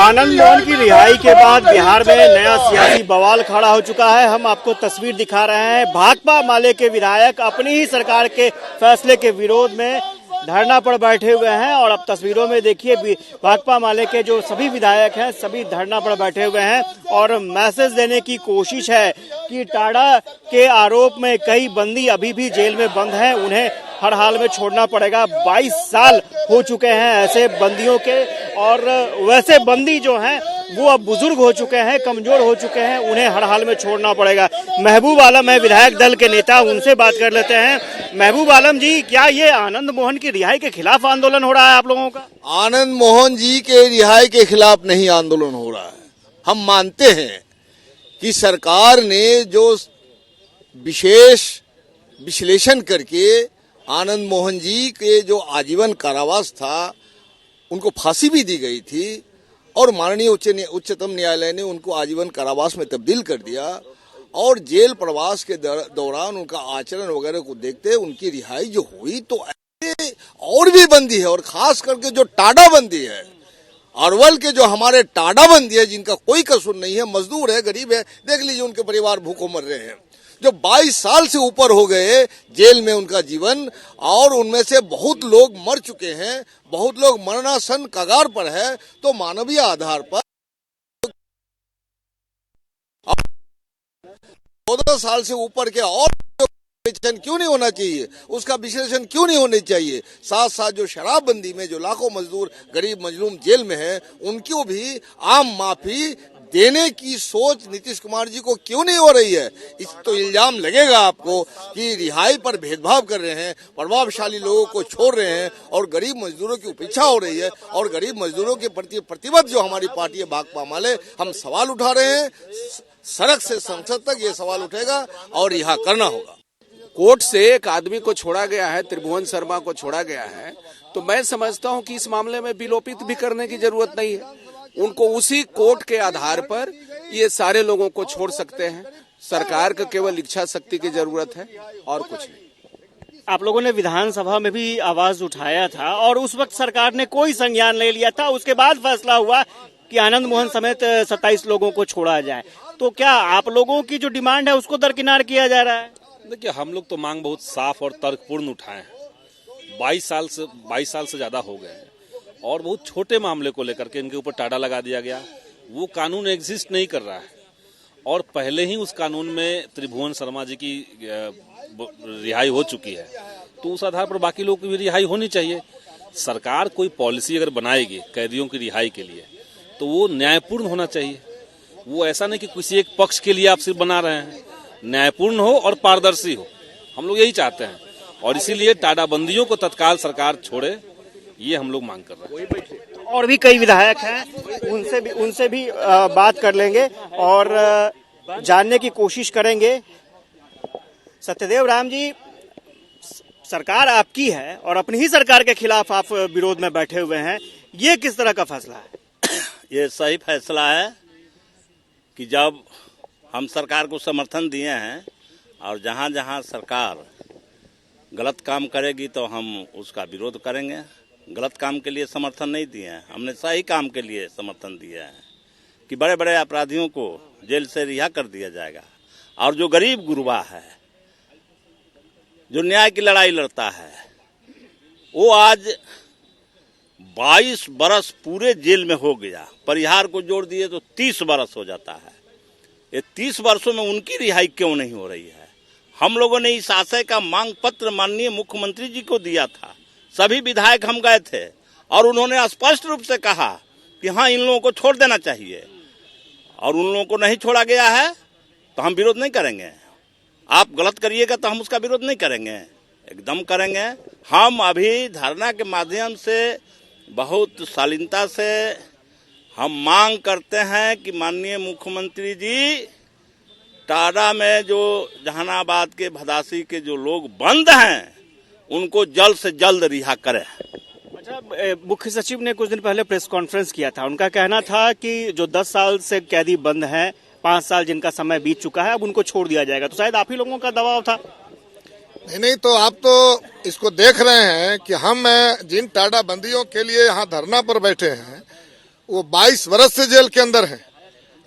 आनंद मोहन की रिहाई के बाद बिहार में नया सियासी बवाल खड़ा हो चुका है। हम आपको तस्वीर दिखा रहे हैं। भाकपा माले के विधायक अपनी ही सरकार के फैसले के विरोध में धरना पर बैठे हुए हैं और अब तस्वीरों में देखिए भाकपा माले के जो सभी विधायक हैं सभी धरना पर बैठे हुए हैं और मैसेज देने की कोशिश है कि टाडा के आरोप में कई बंदी अभी भी जेल में बंद हैं, उन्हें हर हाल में छोड़ना पड़ेगा। 22 साल हो चुके हैं ऐसे बंदियों के और वैसे बंदी जो हैं वो अब बुजुर्ग हो चुके हैं, कमजोर हो चुके हैं, उन्हें हर हाल में छोड़ना पड़ेगा। महबूब आलम है विधायक दल के नेता, उनसे बात कर लेते हैं। महबूब आलम जी, क्या ये आनंद मोहन की रिहाई के खिलाफ आंदोलन हो रहा है आप लोगों का? आनंद मोहन जी के रिहाई के खिलाफ नहीं आंदोलन हो रहा है। हम मानते हैं कि सरकार ने जो विशेष विश्लेषण करके आनंद मोहन जी के जो आजीवन कारावास था उनको फांसी भी दी गई थी और माननीय उच्चतम न्यायालय ने उनको आजीवन कारावास में तब्दील कर दिया और जेल प्रवास के दौरान उनका आचरण वगैरह को देखते उनकी रिहाई जो हुई तो ऐसे और भी बंदी है और खास करके जो टाडा बंदी है, अरवल के जो हमारे टाडा बंदी है जिनका कोई कसूर नहीं है, मजदूर है, गरीब है, देख लीजिए उनके परिवार भूखों मर रहे हैं, जो 22 साल से ऊपर हो गए जेल में उनका जीवन और उनमें से बहुत लोग मर चुके हैं, बहुत लोग मरणासन कगार पर है। तो मानवीय आधार पर 14 साल से ऊपर के और विश्लेषण क्यों नहीं होना चाहिए, उसका विश्लेषण क्यों नहीं होना चाहिए। साथ साथ जो शराबबंदी में जो लाखों मजदूर गरीब मजलूम जेल में हैं उनको भी आम माफी देने की सोच नीतीश कुमार जी को क्यों नहीं हो रही है। इस तो इल्जाम लगेगा आपको कि रिहाई पर भेदभाव कर रहे हैं, प्रभावशाली लोगों को छोड़ रहे हैं और गरीब मजदूरों की उपेक्षा हो रही है और गरीब मजदूरों के प्रति प्रतिबद्ध जो हमारी पार्टी है भाकपा माले, हम सवाल उठा रहे हैं। सड़क से संसद तक ये सवाल उठेगा और रिहा करना होगा। कोर्ट से एक आदमी को छोड़ा गया है, त्रिभुवन शर्मा को छोड़ा गया है, तो मैं समझता हूं कि इस मामले में विलोपित भी करने की जरूरत नहीं है। उनको उसी कोर्ट के आधार पर ये सारे लोगों को छोड़ सकते हैं। सरकार को केवल इच्छा शक्ति की जरूरत है और कुछ नहीं। आप लोगों ने विधानसभा में भी आवाज उठाया था और उस वक्त सरकार ने कोई संज्ञान नहीं लिया था। उसके बाद फैसला हुआ कि आनंद मोहन समेत 27 लोगों को छोड़ा जाए। तो क्या आप लोगों की जो डिमांड है उसको दरकिनार किया जा रहा है? देखिए, हम लोग तो मांग बहुत साफ और तर्कपूर्ण उठाए हैं। 22 साल से ज्यादा हो गए हैं और बहुत छोटे मामले को लेकर के इनके ऊपर टाडा लगा दिया गया। वो कानून एग्जिस्ट नहीं कर रहा है और पहले ही उस कानून में त्रिभुवन शर्मा जी की रिहाई हो चुकी है, तो उस आधार पर बाकी लोगों की भी रिहाई होनी चाहिए। सरकार कोई पॉलिसी अगर बनाएगी कैदियों की रिहाई के लिए तो वो न्यायपूर्ण होना चाहिए। वो ऐसा नहीं कि किसी एक पक्ष के लिए आप सिर्फ बना रहे हैं, न्यायपूर्ण हो और पारदर्शी हो। हम लोग यही चाहते हैं और इसीलिए टाडा बंदियों को तत्काल सरकार छोड़े, ये हम लोग मांग कर रहे हैं। और भी कई विधायक हैं, उनसे भी बात कर लेंगे और जानने की कोशिश करेंगे। सत्यदेव राम जी, सरकार आपकी है और अपनी ही सरकार के खिलाफ आप विरोध में बैठे हुए हैं, ये किस तरह का फैसला है? ये सही फैसला है कि जब हम सरकार को समर्थन दिए हैं और जहां जहां सरकार गलत काम करेगी तो हम उसका विरोध करेंगे। गलत काम के लिए समर्थन नहीं दिए हैं, हमने सही काम के लिए समर्थन दिया है कि बड़े बड़े अपराधियों को जेल से रिहा कर दिया जाएगा और जो गरीब गुरबा है, जो न्याय की लड़ाई लड़ता है, वो आज 22 बरस पूरे जेल में हो गया। परिहार को जोड़ दिए तो 30 बरस हो जाता है। ये 30 वर्षों में उनकी रिहाई क्यों नहीं हो रही है? हम लोगों ने इस आशय का मांग पत्र माननीय मुख्यमंत्री जी को दिया था। सभी विधायक हम गए थे और उन्होंने स्पष्ट रूप से कहा कि हाँ, इन लोगों को छोड़ देना चाहिए और उन लोगों को नहीं छोड़ा गया है तो हम विरोध नहीं करेंगे। आप गलत करिएगा तो हम उसका विरोध नहीं करेंगे, एकदम करेंगे। हम अभी धरना के माध्यम से बहुत शालीनता से हम मांग करते हैं कि माननीय मुख्यमंत्री जी टाडा में जो जहानाबाद के भदासी के जो लोग बंद हैं उनको जल्द से जल्द रिहा करें। अच्छा, मुख्य सचिव ने कुछ दिन पहले प्रेस कॉन्फ्रेंस किया था, उनका कहना था कि जो 10 साल से कैदी बंद हैं, 5 साल जिनका समय बीत चुका है, अब उनको छोड़ दिया जाएगा। तो शायद आप ही लोगों का दबाव था। नहीं, तो आप तो इसको देख रहे हैं कि हम जिन टाडा बंदियों के लिए यहाँ धरना पर बैठे हैं वो 22 वर्ष से जेल के अंदर हैं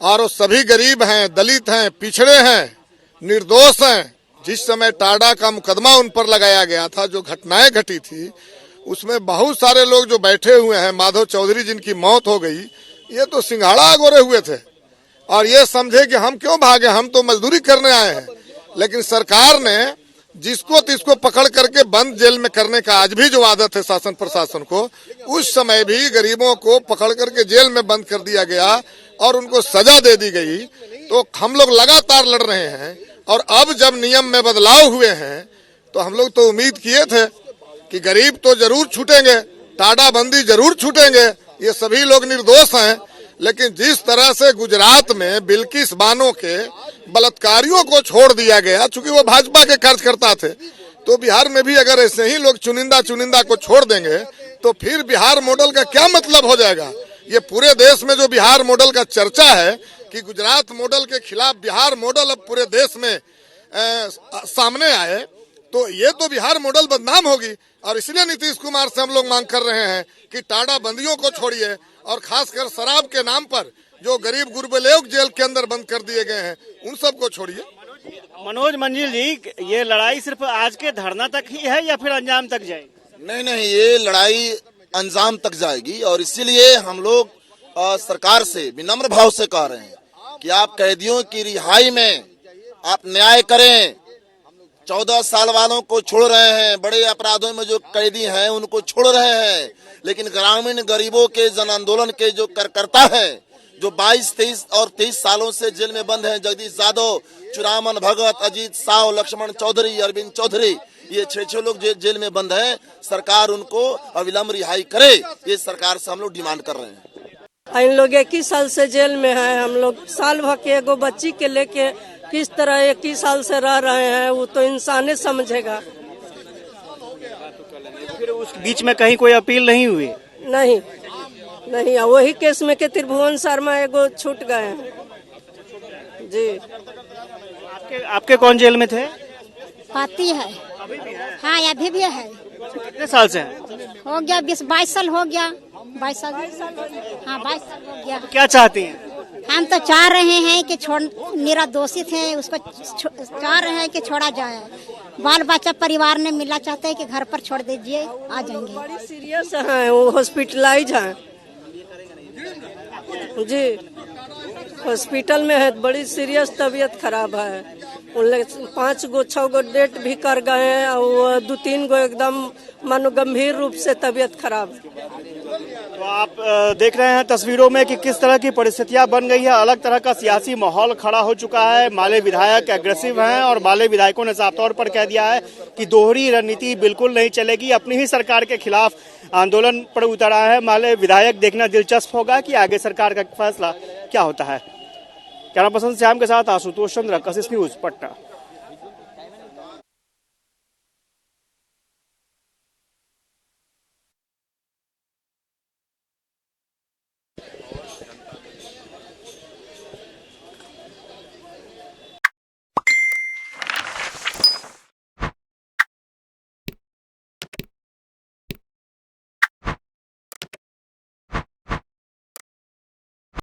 और वो सभी गरीब हैं, दलित हैं, पिछड़े हैं, निर्दोष हैं। जिस समय टाडा का मुकदमा उन पर लगाया गया था, जो घटनाएं घटी थी, उसमें बहुत सारे लोग जो बैठे हुए हैं, माधव चौधरी जिनकी मौत हो गई, ये तो सिंघाड़ा गोरे हुए थे और ये समझे कि हम क्यों भागे, हम तो मजदूरी करने आए हैं। लेकिन सरकार ने जिसको तिसको पकड़ करके बंद जेल में करने का आज भी जो आदत है शासन प्रशासन को, उस समय भी गरीबों को पकड़ करके जेल में बंद कर दिया गया और उनको सजा दे दी गई। तो हम लोग लगातार लड़ रहे हैं और अब जब नियम में बदलाव हुए हैं तो हम लोग तो उम्मीद किए थे कि गरीब तो जरूर छूटेंगे, टाडा बंदी जरूर छूटेंगे, ये सभी लोग निर्दोष हैं। लेकिन जिस तरह से गुजरात में बिल्किस बानो के बलात्कारियों को छोड़ दिया गया, चूंकि वो भाजपा के कार्यकर्ता थे, तो बिहार में भी अगर ऐसे ही लोग चुनिंदा को छोड़ देंगे तो फिर बिहार मॉडल का क्या मतलब हो जाएगा। ये पूरे देश में जो बिहार मॉडल का चर्चा है कि गुजरात मॉडल के खिलाफ बिहार मॉडल अब पूरे देश में सामने आए, तो ये तो बिहार मॉडल बदनाम होगी। और इसलिए नीतीश कुमार से हम लोग मांग कर रहे हैं कि टाडा बंदियों को छोड़िए और खासकर शराब के नाम पर जो गरीब गुरबे लोग जेल के अंदर बंद कर दिए गए हैं, उन सबको छोड़िए। मनोज मंजिल जी, ये लड़ाई सिर्फ आज के धरना तक ही है या फिर अंजाम तक जाएगी? नहीं, ये लड़ाई अंजाम तक जाएगी और इसीलिए हम लोग सरकार से विनम्र भाव से कह रहे हैं कि आप कैदियों की रिहाई में आप न्याय करें। 14 साल वालों को छोड़ रहे हैं, बड़े अपराधों में जो कैदी हैं उनको छोड़ रहे हैं, लेकिन ग्रामीण गरीबों के जन आंदोलन के जो कार्यकर्ता हैं, जो 22, 23 और 23 सालों से जेल में बंद हैं, जगदीश यादव, चुरामन भगत, अजीत साव, लक्ष्मण चौधरी, अरविंद चौधरी, ये 6 लोग जेल में बंद हैं। सरकार उनको अविलंब रिहाई करे, ये सरकार से हम लोग डिमांड कर रहे हैं। इन लोग 21 साल से जेल में हैं। हम लोग साल भर के एगो बच्ची के लेके किस तरह 21 साल से रह रहे हैं, वो तो इंसान ही समझेगा। फिर उस बीच में कहीं कोई अपील नहीं हुई? नहीं, वही केस में के त्रिभुवन शर्मा एगो छूट गए हैं जी। आपके कौन जेल में थे? पाती है। हाँ, अभी भी है। कितने साल से हैं? हो गया 20-22 साल हो गया। 22 साल। हाँ, 22 साल हो गया। क्या चाहती हैं? हम तो चाह रहे हैं कि निरादोषित है उसको चाह रहे हैं कि छोड़ा जाए। बाल बच्चा परिवार ने मिला, चाहते हैं कि घर पर छोड़ दीजिए, आ जाएंगे। बड़ी सीरियस है, वो हॉस्पिटलाइज है जी, हॉस्पिटल में है, बड़ी सीरियस तबीयत खराब है। उन 5 गो 6 गो डेट भी कर गए हैं और 2-3 गो एकदम मानो गंभीर रूप से तबीयत खराब। तो आप देख रहे हैं तस्वीरों में कि किस तरह की परिस्थितियां बन गई है। अलग तरह का सियासी माहौल खड़ा हो चुका है। माले विधायक एग्रेसिव हैं और माले विधायकों ने साफ तौर पर कह दिया है कि दोहरी रणनीति बिल्कुल नहीं चलेगी। अपनी ही सरकार के खिलाफ आंदोलन पर उतरा है माले विधायक। देखना दिलचस्प होगा कि आगे सरकार का फैसला क्या होता है। कैमरा पर्सन श्याम के साथ आशुतोष चंद्र, कशिश न्यूज, पटना।